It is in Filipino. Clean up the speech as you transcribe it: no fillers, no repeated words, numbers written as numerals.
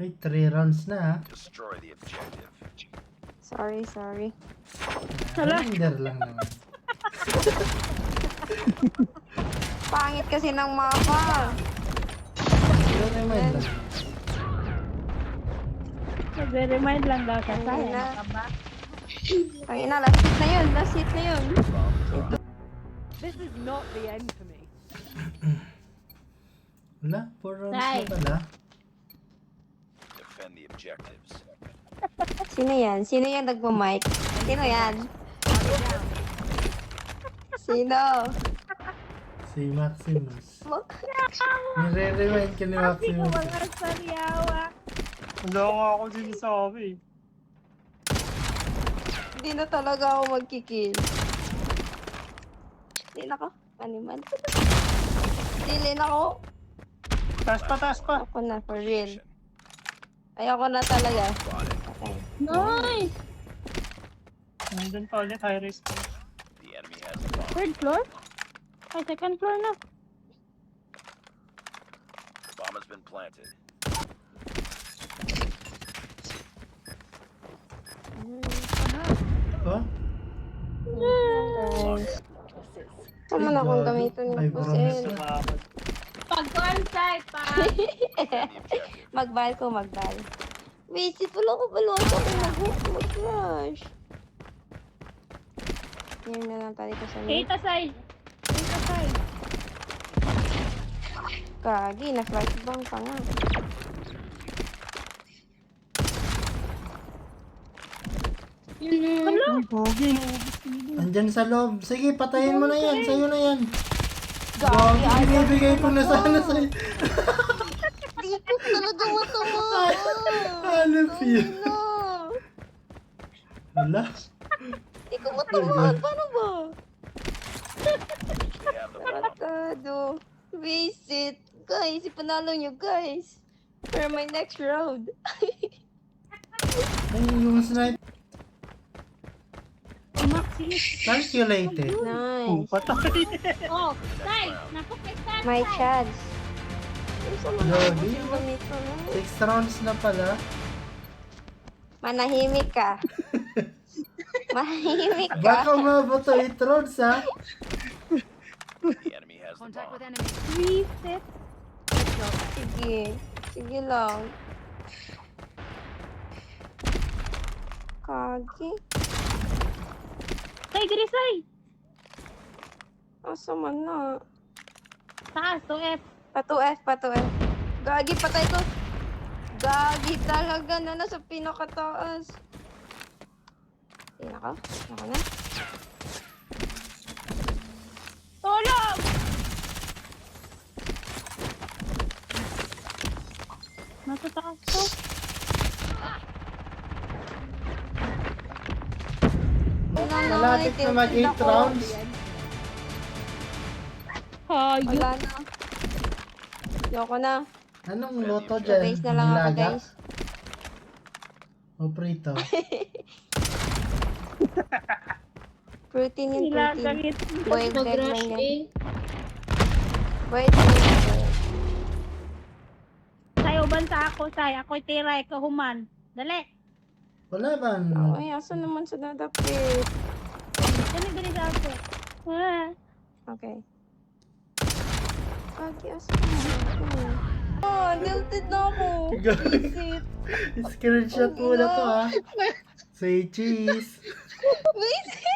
May 3 rounds na ha. Destroy the objective. Sorry. Reminder lang naman. Pangit kasi ng mapa. Remind lang. Nagre-remind lang daw siya. Ayun Sayang na. ka ba? Ang ina, last hit na yun. Last hit na yun. This is not the end for me. Wala, 4 rounds Tay. na pala. Defend the objectives. Sino yan? Sino yan nagmamic? Sino yan? Sino? Si Maximus. Nire-rewind ka ni Sabi ko Maximus. mga saryawa. Wala nga ako sinasabi. Hindi na talaga ako magkikill. Hindi na ako. Animal. Dili na ako. Taas pa. Ako na, for real. Ayoko na talaga. Okay. Nice! Nandun pa ulit, high risk. The enemy has the bomb. Third floor? Ay, second floor na. Bomb has been planted. Oh? Guys. Sama na akong gamitin Ay, ng pusil. Salamat. Pag-onsite pa! Magbal ko, magbal. Visit, wala ko balota kung mag-flash. Yan na lang tayo ko sa mid. 8 aside. 8 aside. Kagi, na-flashbang pa nga. Hello? Uy, pogi. Andyan sa loob. Sige, patayin mo na yan. Sa'yo na yan. Gagi, Gagi, binibigay ko na sana sa'yo. Di ko talaga matamaan. Hanap yun. No. Wala. Di ko matamaan. Paano ba? They have the bomb. Tratado. Visit. Guys, ipanalo nyo, guys. For my next round. Ay, yung snipe. Calculated. Nice. Patay. Oh, nice! Napukita! My chance. Lodi. 6 6 rounds na pala. Manahimik ka. Manahimik ka. Baka umabot to 8 rounds ha. The enemy has the Contact with bomb. enemy. Reset. Sige. Sige lang. Kagi. Say, diri say! Asa man na. Taas, 2F. Pato F. Gagi, patay ko. Gagi talaga na nasa pinakataas. Tingnan ko. Ako na. Tulong! Nasa taas ko. Malapit na mag 8 rounds. Hayop. Wala na. Yoko na. Anong loto Sa dyan? base na lang ako, Nilaga? guys. O prito? Protein yun, protein. Nilagamit. Boiled egg lang yan. Boiled egg. Say, uban sa ako, say. Ako'y tiray, kahuman. Dali. Wala ba? Ay, asa naman sa dadapit? Dali sa ako. Ah. Okay. Kagi, asa naman? Oh, tilted na ako. Visit. Screenshot mo na to ha. Say cheese. Visit.